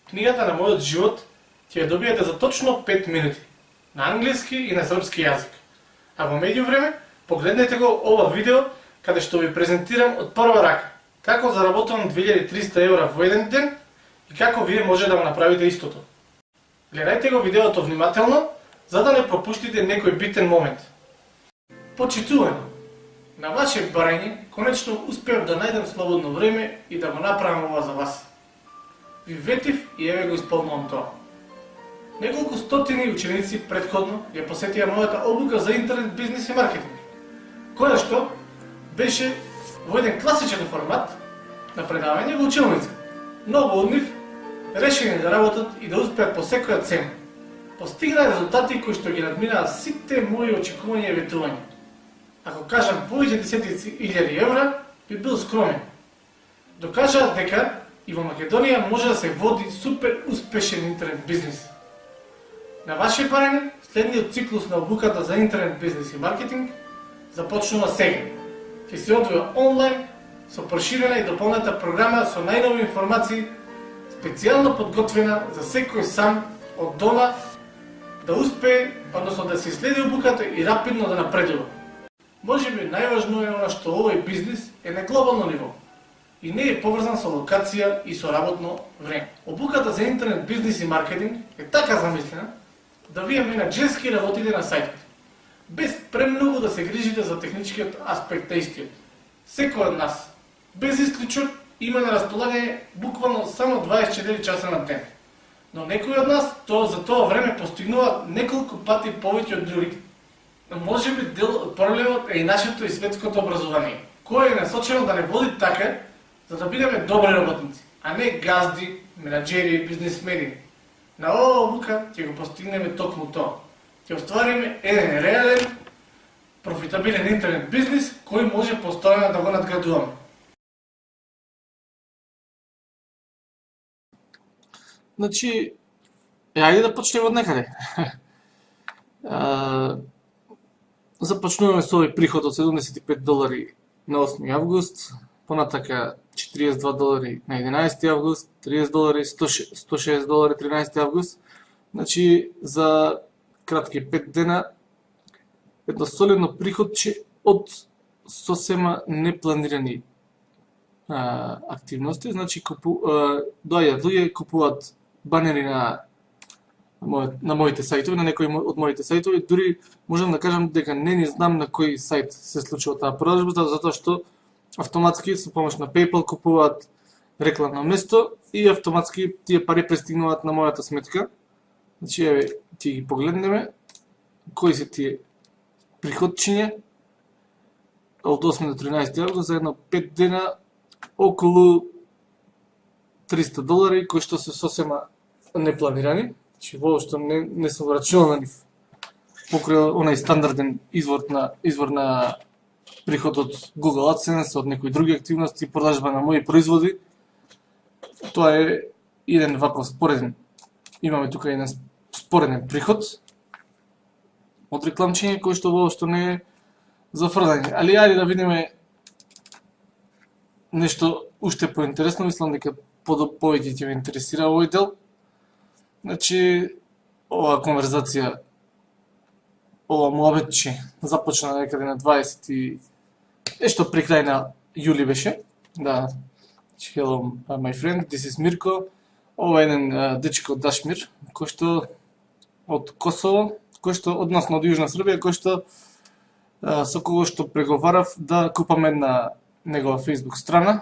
Книгата на мојот живот ќе ја добиете за точно 5 минути, на англиски и на српски јазик. А во меѓувреме, погледнете го ова видео каде што ви презентирам од прва рака како заработувам 2300 евра во еден ден и како вие може да го направите истото. Гледајте го видеото внимателно, за да не пропуштите некој битен момент. Почитувано! На ваше барање, конечно успеав да најдам слободно време и да го направам ова за вас. Ви ветив и еве го исполнувам тоа. Неколку стотини ученици предходно ја посетија мојата обука за интернет бизнес и маркетинг, која што беше во еден класичен формат на предавање во училница. Многу од нив решени да работат и да успеат по секоја цена. Постигнаа резултати кои што ги надминаа сите мои очекувања и ветувања. Ако кажам повеќе десетици илјади евра, би бил скромен. Докажаат дека и во Македонија може да се води супер успешен интернет бизнес. На ваше барање, следниот циклус на обуката за интернет бизнес и маркетинг започнува сега. Ќе се одвива онлайн со проширена и дополната програма со најнови информации, специјално подготвена за секој сам од дома да успее, односно да се следи обуката и рапидно да напредува. Можеби најважно е она што овој бизнес е на глобално ниво и не е поврзан со локација и со работно време. Обуката за интернет бизнес и маркетинг е така замислена да вие менаџерски работите на сајтот, без премногу да се грижите за техничкиот аспект на истиот. Секој од нас, без исклучок, има на располагање буквално само 24 часа на ден. Но некои од нас за тоа време постигнуваат неколку пати повеќе од другите. Но можеби дел од проблемот е и нашето и светското образование, кое е насочено да не води така, за да бидеме добри работници, а не газди, менаџери и бизнесмени. На ова обука ќе го постигнеме токму тоа. Ќе оствариме еден реален, профитабилен интернет бизнес кој може постојано да го надградуваме. Значи, ајде да почнеме од некаде. Започнуваме со овој приход од $75 на 8 август, понатака $42 на 11 август, $30, $160 13 август. Значи, за кратки 5 дена, едно солидно приходче од сосема непланирани активности. Значи, доаѓаат луѓе, купуваат банери на моите сајтови, на некои од моите сајтови. Дури можам да кажам дека не знам на кој сајт се случува таа продажба, затоа што автоматски со помош на PayPal купуваат рекламно место и автоматски тие пари пристигнуваат на мојата сметка. Значи, еве, ќе ги погледнеме кои се тие приходчиња од 8 до 13 август за едно 5 дена околу $300 кои што се сосема непланирани. Значи, воопшто не сум рачунал на нив покрај онај стандарден извор на приход од Google AdSense, од некои други активности, продажба на мои производи. Тоа е еден вако спореден. Имаме тука еден спореден приход од рекламчиња кој што воопшто не е за фрлање. Али ајде да видиме нешто уште поинтересно, мислам дека повеќе ќе ве интересира овој дел. Значи, ова конверзација, ова муабетче започна некаде на 20 и нешто при крај на јули беше. Да, hello my friend, this is Mirko. Ова е еден дечко од Дашмир, кој што од Косово, кој што односно од Јужна Србија, кој што со кого што преговарав да купам една негова Facebook страна.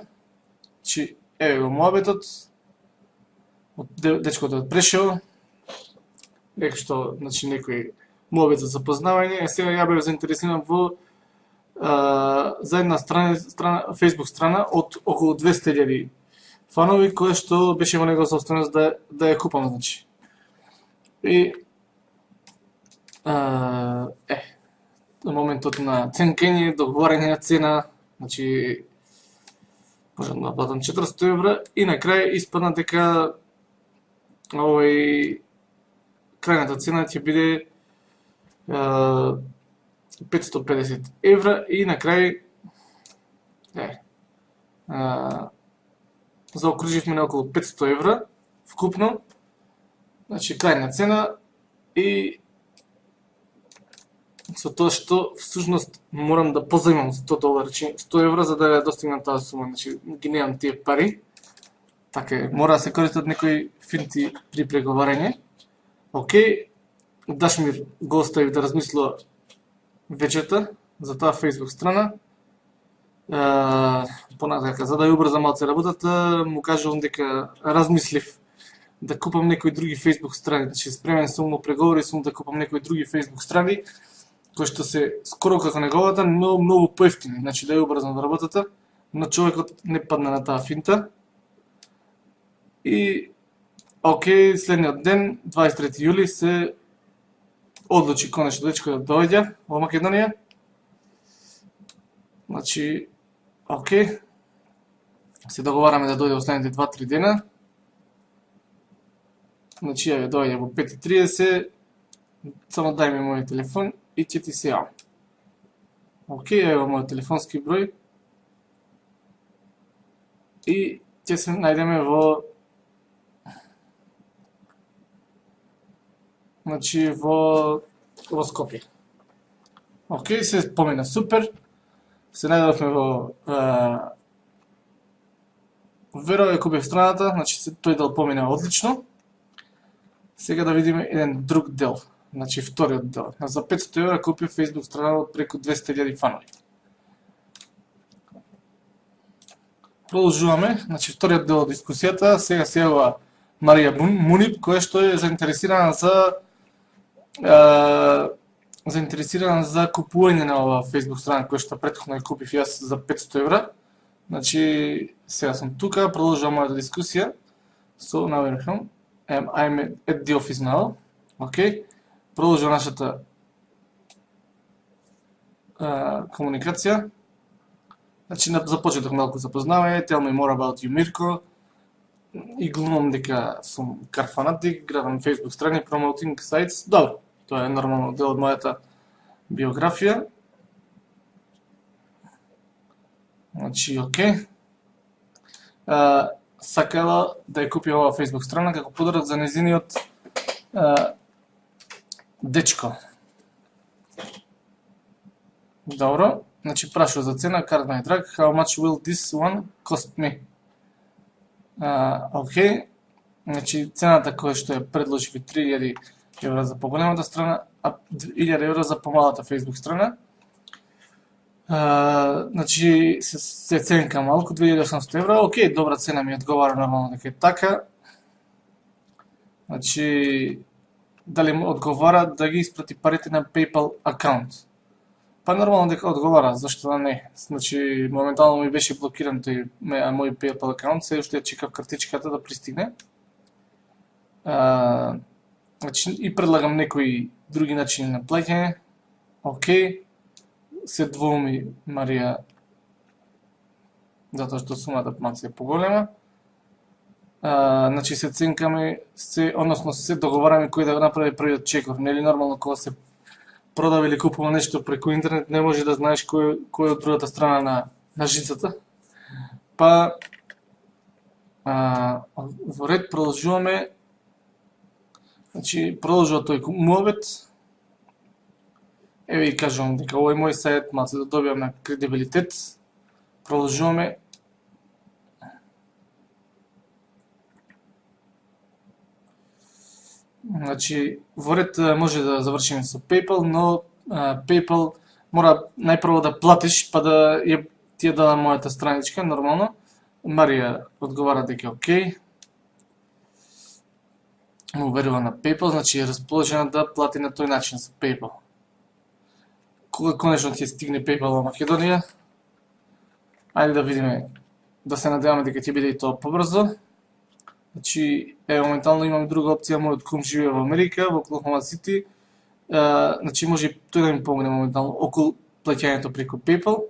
Значи, еве го муабетот од дечкото од Прешево, дека што, значи, некој муабет за запознавање, сега ја бев заинтересиран во за една Facebook страна од околу 200.000 фанови, која што беше во негова собственост да ја купам, значи. И на моментот на ценкење, договарање на цена, значи можам да платам 400 евра и на крај испадна дека крајната цена ќе биде 550 евра и на крај заокруживме на околу 500 евра вкупно. Значи крајна цена и со тоа што всушност морам да позајмам $100, значи 100 евра за да ја достигнам таа сума, значи ги немам тие пари. Така е, мора да се користат некои финти при преговарање. Океј, Дашмир го оставив да размислува вечерта за таа Facebook страна. Понатака, за да ја убрзам малце работата, му кажувам дека размислив да купам некои други Facebook страни. Значи, спремен сум во преговори сум да купам некои други Facebook страни, кои што се скоро како неговата, но многу поевтини. Значи, да ја убрзам работата, но човекот не падна на таа финта. И, океј, следниот ден, 23 јули, се одлучи конечно дечко да доаѓа во Македонија. Значи, океј, се договараме да дојде во следните 2-3 дена. Значи, ја доаѓа во 5:30, само дај ми мојот телефон и ќе ти се јавам. Океј, ево мојот телефонски број. И ќе се најдеме во значи во Скопје. Океј, се помина супер. Се најдовме во Веро ја купив страната, значи тој дел помина одлично. Сега да видиме еден друг дел, значи вториот дел. За 500 евра купив Facebook страна од преку 200.000 фанови. Продолжуваме, значи вториот дел од дискусијата, сега се јавува Марија Мунип, која што е заинтересирана за купување на ова Facebook страна која што претходно ја купив јас за 500 евра. Значи, сега сум тука, продолжувам мојата дискусија. So, now we're home. I'm at the office now. Океј. Продолжува нашата комуникација. Значи, започеток малку запознавање. Tell me more about you, Mirko. И глумам дека сум кар фанатик, градам Facebook страни, promoting sites. Добро, тоа е нормално дел од мојата биографија. Значи, океј. Сакала да ја купи оваа Facebook страна како подарок за нејзиниот дечко. Добро, значи прашува за цена, card my drag, how much will this one cost me? Океј, значи цената која што ја предложи ви 3000 евра за поголемата страна, а 1000 евра за помалата Facebook страна. Значи се ценка малку, 2800 евра, океј, добра цена ми одговара, нормално дека е така. Значи, дали му одговара да ги испрати парите на PayPal акаунт? Па нормално дека одговара, зашто да не? Значи, моментално ми беше блокиран тој мој PayPal акаунт, се уште ја чекав картичката да пристигне. Значи, и предлагам некои други начини на плаќање. Океј. Се двоуми Марија, затоа што сумата малце е поголема. Значи се ценкаме, односно се договараме кој да го направи првиот чекор. Нели нормално кога се продава или купува нешто преку интернет, не може да знаеш кој е од другата страна на жицата. Па во ред продолжуваме. Значи продолжува тој муабет. Еве и кажувам дека овој мој сајт малце да добијам на кредибилитет. Продолжуваме. Значи, во ред може да завршиме со PayPal, но PayPal мора најпрво да платиш, па да ти ја дадам мојата страничка, нормално. Марија одговара дека окей. Му верува на PayPal, значи е расположена да плати на тој начин со PayPal. Кога конечно ќе стигне PayPal во Македонија, ајде да видиме, да се надеваме дека ќе биде и тоа побрзо. Значи, моментално имам друга опција, мојот кум живее во Америка, во Оклахома Сити. Значи, може и тој да ми помогне моментално околу плаќањето преку PayPal.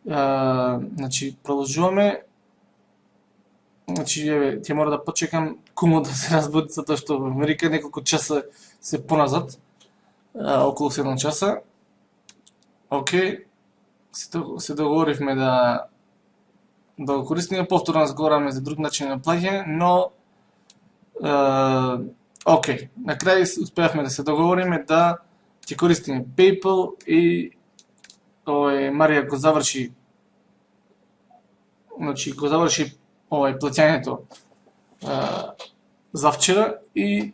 Значи, продолжуваме. Значи, еве, ќе мора да почекам кумот да се разбуди, затоа што во Америка неколку часа се поназад, околу 7 часа. Океј, се договоривме да го користиме, повторно разговараме за друг начин на плаќање, но Океј, на крај успеавме да се договориме да ќе користиме PayPal и Марија го заврши, значи го заврши плаќањето за вчера и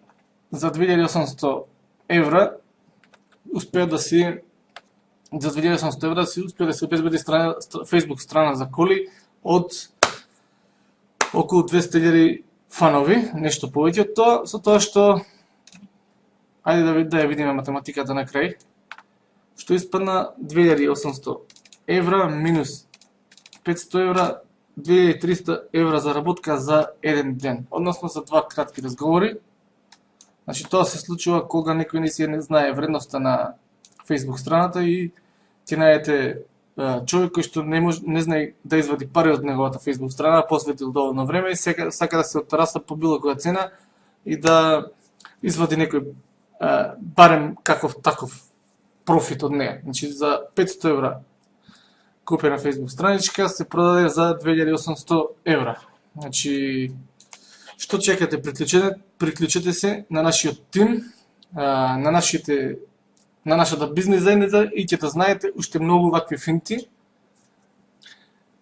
за 2800 евра успеа да си за 2800 евра успеа да се обезбеди Facebook страна за коли од околу 200.000 фанови, нешто повеќе од тоа, со тоа што ајде да ја видиме математиката на крај, што испадна 2800 евра минус 500 евра, 2300 евра заработка за еден ден, односно за два кратки разговори. Значи тоа се случува кога некој не знае вредноста на Facebook страната и ќе најдете човек кој што не знае да извади пари од неговата Facebook страна, посветил доволно време и сака да се оттараса по било која цена и да извади некој барем каков таков профит од неја. Значи за 500 евра купена Facebook страничка се продаде за 2800 евра. Значи што чекате? Приклучете се на нашиот тим, на нашата бизнес заедница и ќе да знаете уште многу вакви финти.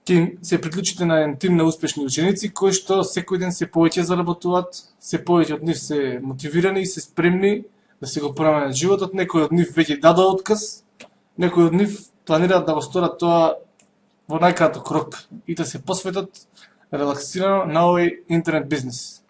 Ќе се приклучите на еден тим на успешни ученици кои што секој ден се повеќе заработуваат, се повеќе од нив се мотивирани и се спремни да се го променат животот. Некои од нив веќе дадоа отказ, некои од нив планираат да го сторат тоа во најкраток рок и да се посветат релаксирано на овој интернет бизнес.